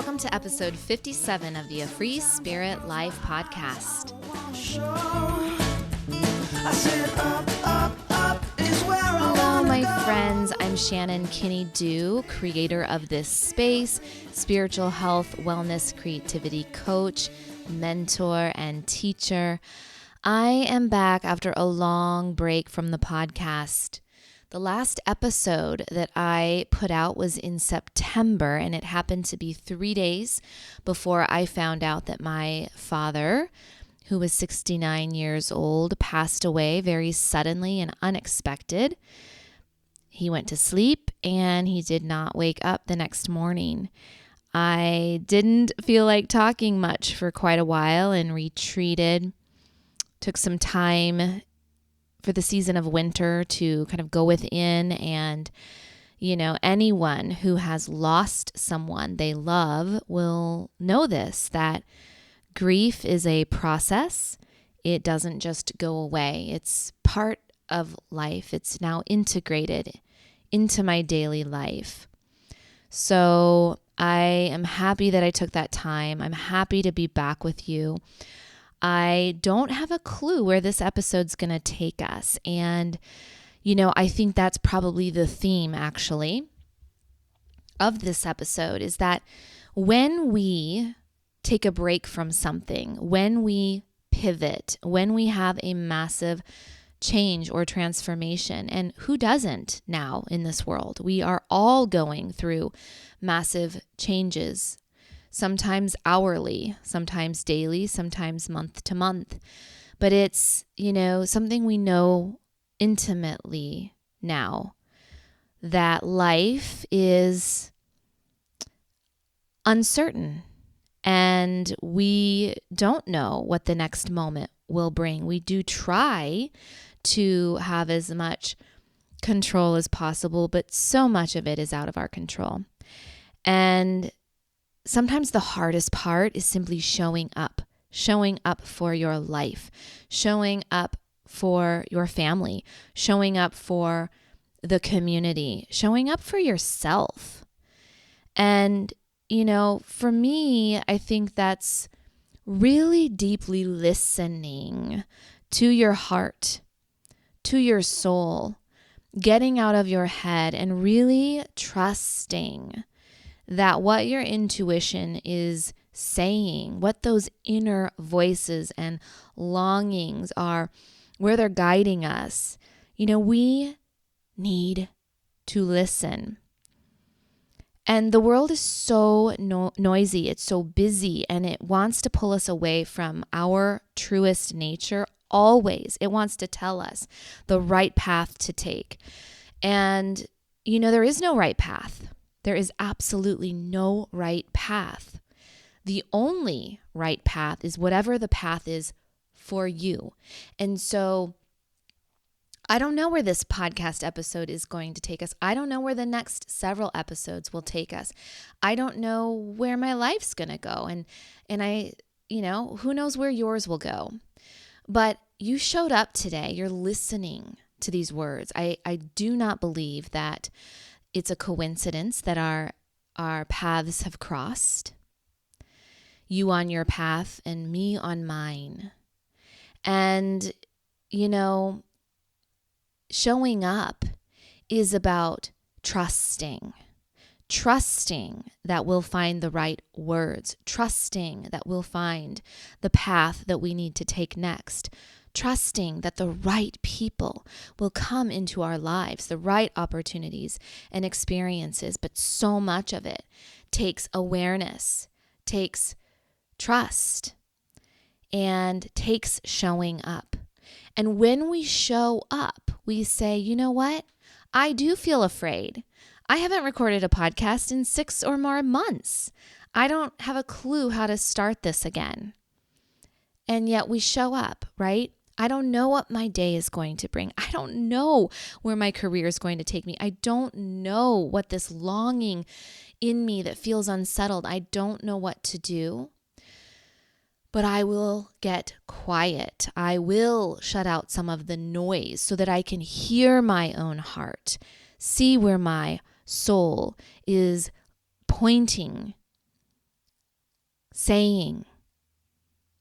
Welcome to episode 57 of the A Free Spirit Life podcast. Hello, my friends. I'm Shannon, Kinney-Duh, creator of this space, spiritual health, wellness, creativity coach, mentor, and teacher. I am back after a long break from the podcast. The last episode that I put out was in September, and it happened to be 3 days before I found out that my father, who was 69 years old, passed away very suddenly and unexpected. He went to sleep and he did not wake up the next morning. I didn't feel like talking much for quite a while and retreated, took some time for the season of winter to kind of go within and, anyone who has lost someone they love will know this, that grief is a process. It doesn't just go away. It's part of life. It's now integrated into my daily life. So I am happy that I took that time. I'm happy to be back with you. I don't have a clue where this episode's going to take us. And, I think that's probably the theme, actually, of this episode, is that when we take a break from something, when we pivot, when we have a massive change or transformation, and who doesn't now in this world? We are all going through massive changes, sometimes hourly, sometimes daily, sometimes month to month. But it's, something we know intimately now, that life is uncertain and we don't know what the next moment will bring. We do try to have as much control as possible, but so much of it is out of our control. And sometimes the hardest part is simply showing up for your life, showing up for your family, showing up for the community, showing up for yourself. And, for me, I think that's really deeply listening to your heart, to your soul, getting out of your head and really trusting that what your intuition is saying, what those inner voices and longings are, where they're guiding us, we need to listen. And the world is so noisy, it's so busy, and it wants to pull us away from our truest nature always. It wants to tell us the right path to take. And, there is no right path. There is absolutely no right path. The only right path is whatever the path is for you. And so I don't know where this podcast episode is going to take us. I don't know where the next several episodes will take us. I don't know where my life's going to go. And I, who knows where yours will go. But you showed up today. You're listening to these words. I do not believe that it's a coincidence that our paths have crossed. You on your path and me on mine. And, showing up is about trusting that we'll find the right words, trusting that we'll find the path that we need to take next, trusting that the right people will come into our lives, the right opportunities and experiences. But so much of it takes awareness, takes trust, and takes showing up. And when we show up, we say, you know what? I do feel afraid. I haven't recorded a podcast in 6 or more months. I don't have a clue how to start this again. And yet we show up, right? I don't know what my day is going to bring. I don't know where my career is going to take me. I don't know what this longing in me that feels unsettled. I don't know what to do. But I will get quiet. I will shut out some of the noise so that I can hear my own heart, see where my soul is pointing saying,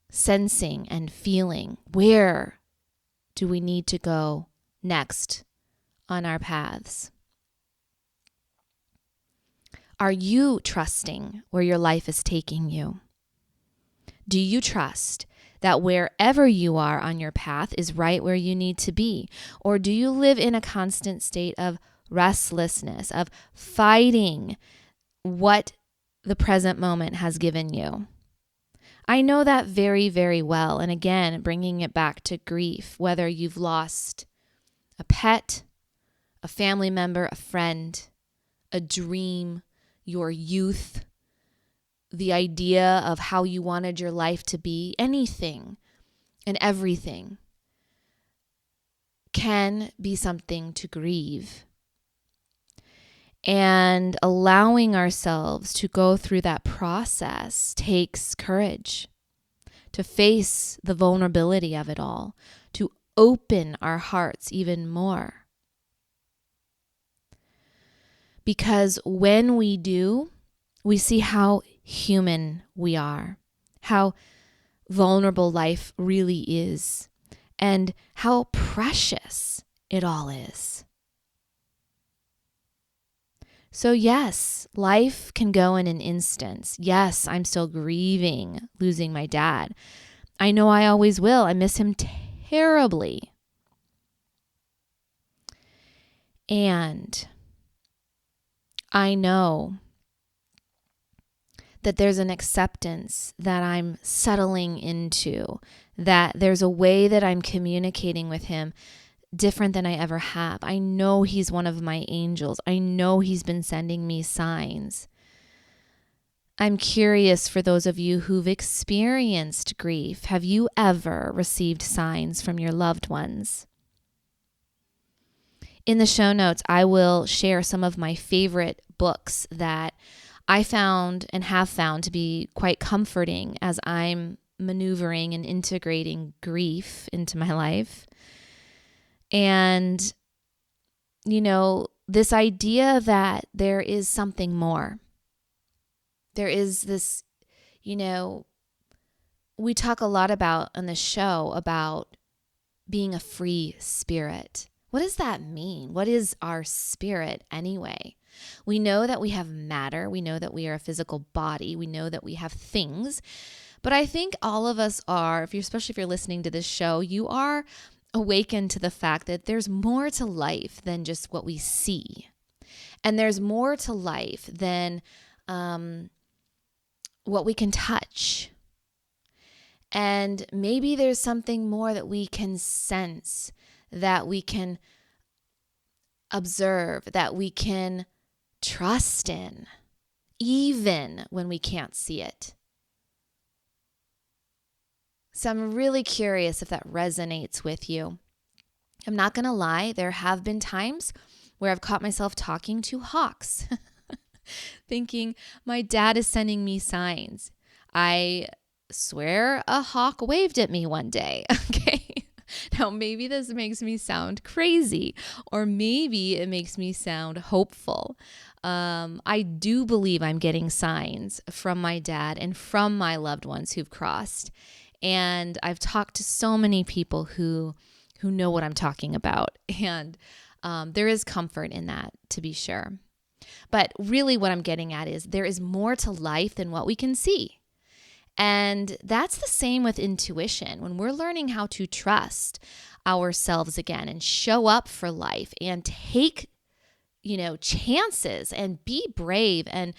sensing, and feeling. Where do we need to go next on our paths? Are you trusting where your life is taking you? Do you trust that wherever you are on your path is right where you need to be? Or do you live in a constant state of restlessness, of fighting what the present moment has given you? I know that very, very well. And again, bringing it back to grief, whether you've lost a pet, a family member, a friend, a dream, your youth, the idea of how you wanted your life to be, anything and everything can be something to grieve. And allowing ourselves to go through that process takes courage to face the vulnerability of it all, to open our hearts even more. Because when we do, we see how human we are, how vulnerable life really is, and how precious it all is. So yes, life can go in an instant. Yes, I'm still grieving losing my dad. I know I always will. I miss him terribly. And I know that there's an acceptance that I'm settling into, that there's a way that I'm communicating with him different than I ever have. I know he's one of my angels. I know he's been sending me signs. I'm curious for those of you who've experienced grief. Have you ever received signs from your loved ones? In the show notes, I will share some of my favorite books that I found and have found to be quite comforting as I'm maneuvering and integrating grief into my life. And, this idea that there is something more. There is this, we talk a lot about on the show about being a free spirit. What does that mean? What is our spirit anyway? We know that we have matter. We know that we are a physical body. We know that we have things. But I think all of us are, especially if you're listening to this show, you are awakened to the fact that there's more to life than just what we see. And there's more to life than what we can touch. And maybe there's something more that we can sense, that we can observe, that we can trust in, even when we can't see it. So I'm really curious if that resonates with you. I'm not going to lie, there have been times where I've caught myself talking to hawks, thinking my dad is sending me signs. I swear a hawk waved at me one day, okay? Now, maybe this makes me sound crazy, or maybe it makes me sound hopeful. I do believe I'm getting signs from my dad and from my loved ones who've crossed. And I've talked to so many people who know what I'm talking about. And there is comfort in that, to be sure. But really what I'm getting at is there is more to life than what we can see. And that's the same with intuition. When we're learning how to trust ourselves again and show up for life and take, chances and be brave and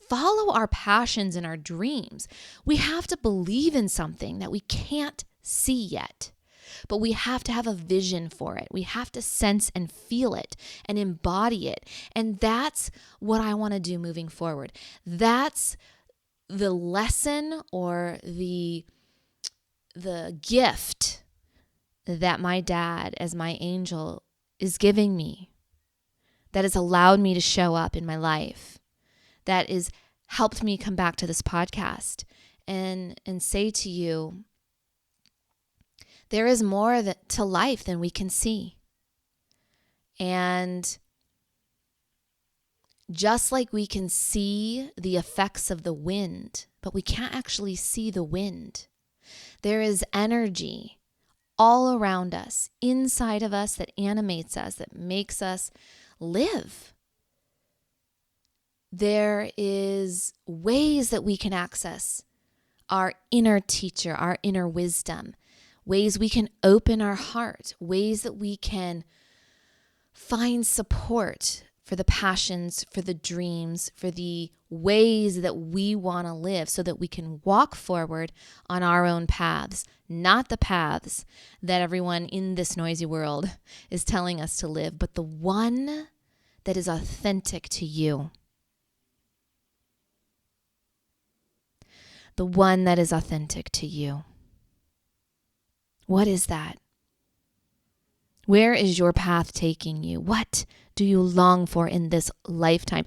follow our passions and our dreams, we have to believe in something that we can't see yet. But we have to have a vision for it. We have to sense and feel it and embody it. And that's what I want to do moving forward. That's the lesson or the gift that my dad as my angel is giving me, that has allowed me to show up in my life, that has helped me come back to this podcast and say to you, there is more to life than we can see. And Just like we can see the effects of the wind, but we can't actually see the wind. There is energy all around us, inside of us, that animates us, that makes us live. There is ways that we can access our inner teacher, our inner wisdom, ways we can open our heart, ways that we can find support for the passions, for the dreams, for the ways that we want to live, so that we can walk forward on our own paths, not the paths that everyone in this noisy world is telling us to live, but the one that is authentic to you. The one that is authentic to you. What is that? Where is your path taking you? What do you long for in this lifetime?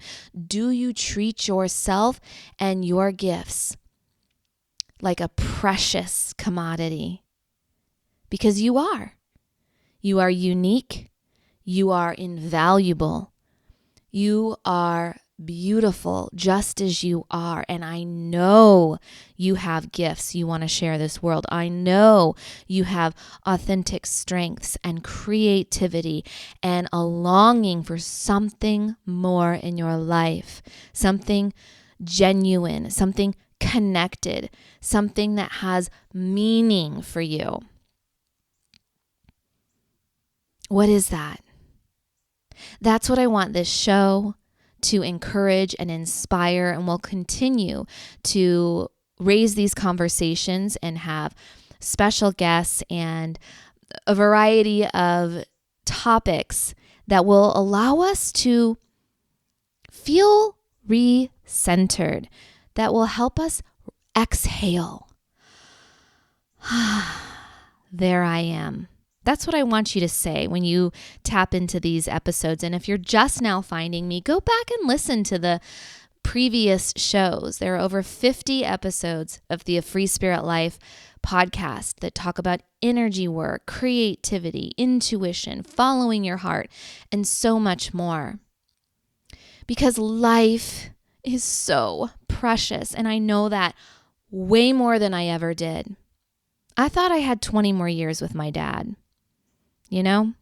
Do you treat yourself and your gifts like a precious commodity? Because you are. You are unique. You are invaluable. You are beautiful just as you are. And I know you have gifts you want to share this world. I know you have authentic strengths and creativity and a longing for something more in your life, something genuine, something connected, something that has meaning for you. What is that? That's what I want this show to encourage and inspire, and we'll continue to raise these conversations and have special guests and a variety of topics that will allow us to feel re-centered, that will help us exhale. There I am. That's what I want you to say when you tap into these episodes. And if you're just now finding me, go back and listen to the previous shows. There are over 50 episodes of the A Free Spirit Life podcast that talk about energy work, creativity, intuition, following your heart, and so much more. Because life is so precious, and I know that way more than I ever did. I thought I had 20 more years with my dad. You know?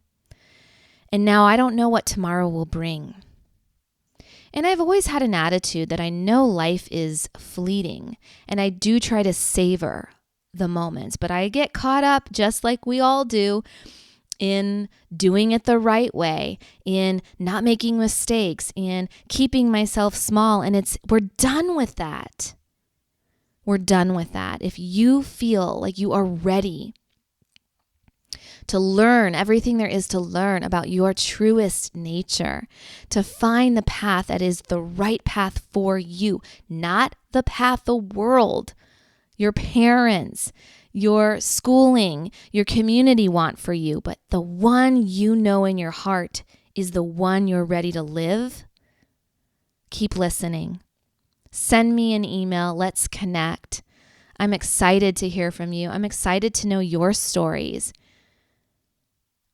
And now I don't know what tomorrow will bring. And I've always had an attitude that I know life is fleeting, and I do try to savor the moments, but I get caught up, just like we all do, in doing it the right way, in not making mistakes, in keeping myself small, and we're done with that. We're done with that. If you feel like you are ready to learn everything there is to learn about your truest nature, to find the path that is the right path for you, not the path the world, your parents, your schooling, your community want for you, but the one you know in your heart is the one you're ready to live. Keep listening. Send me an email. Let's connect. I'm excited to hear from you. I'm excited to know your stories.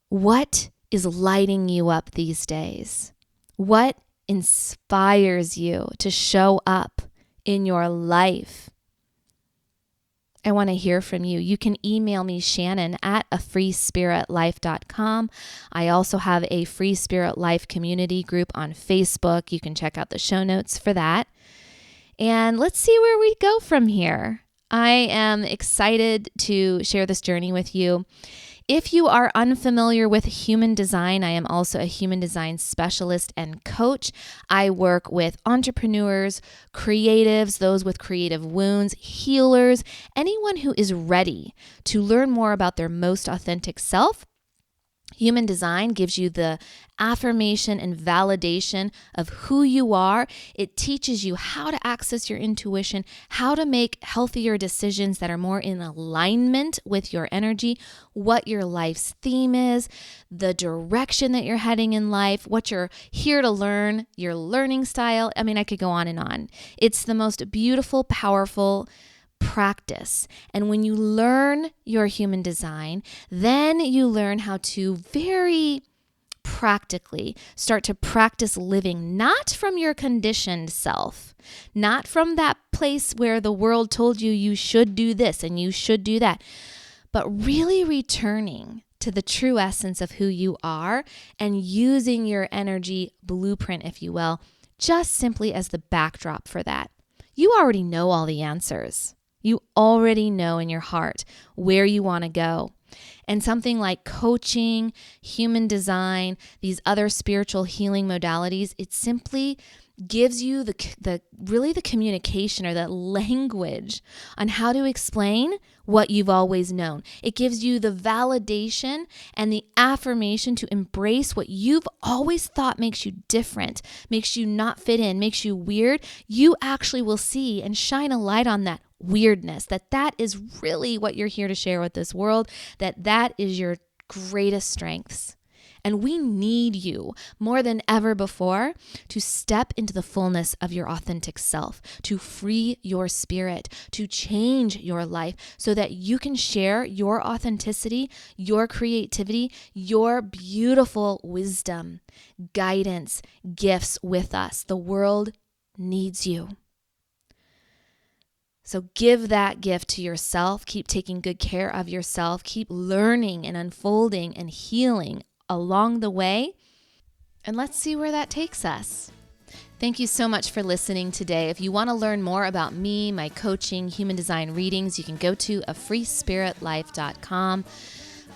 What is lighting you up these days? What inspires you to show up in your life? I want to hear from you. You can email me, Shannon, at afreespiritlife.com. I also have a Free Spirit Life community group on Facebook. You can check out the show notes for that. And let's see where we go from here. I am excited to share this journey with you. If you are unfamiliar with human design, I am also a human design specialist and coach. I work with entrepreneurs, creatives, those with creative wounds, healers, anyone who is ready to learn more about their most authentic self. Human design gives you the affirmation and validation of who you are. It teaches you how to access your intuition, how to make healthier decisions that are more in alignment with your energy, what your life's theme is, the direction that you're heading in life, what you're here to learn, your learning style. I mean, I could go on and on. It's the most beautiful, powerful practice. And when you learn your human design, then you learn how to very practically start to practice living not from your conditioned self, not from that place where the world told you you should do this and you should do that, but really returning to the true essence of who you are and using your energy blueprint, if you will, just simply as the backdrop for that. You already know all the answers. You already know in your heart where you want to go. And something like coaching, human design, these other spiritual healing modalities, it simply gives you the communication or the language on how to explain what you've always known. It gives you the validation and the affirmation to embrace what you've always thought makes you different, makes you not fit in, makes you weird. You actually will see and shine a light on that weirdness, that is really what you're here to share with this world, that is your greatest strengths. And we need you more than ever before to step into the fullness of your authentic self, to free your spirit, to change your life so that you can share your authenticity, your creativity, your beautiful wisdom, guidance, gifts with us. The world needs you. So give that gift to yourself. Keep taking good care of yourself. Keep learning and unfolding and healing along the way. And let's see where that takes us. Thank you so much for listening today. If you want to learn more about me, my coaching, human design readings, you can go to afreespiritlife.com.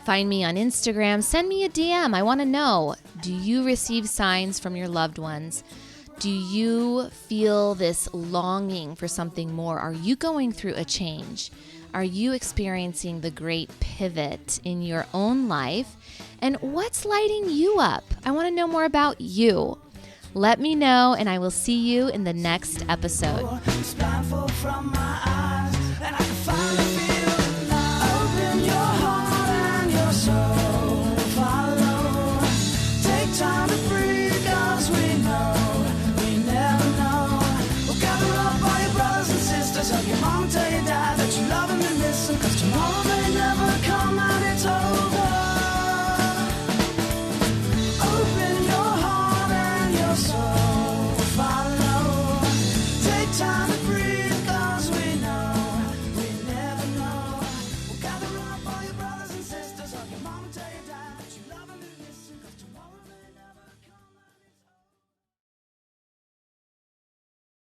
Find me on Instagram. Send me a DM. I want to know, do you receive signs from your loved ones? Do you feel this longing for something more? Are you going through a change? Are you experiencing the great pivot in your own life? And what's lighting you up? I want to know more about you. Let me know, and I will see you in the next episode.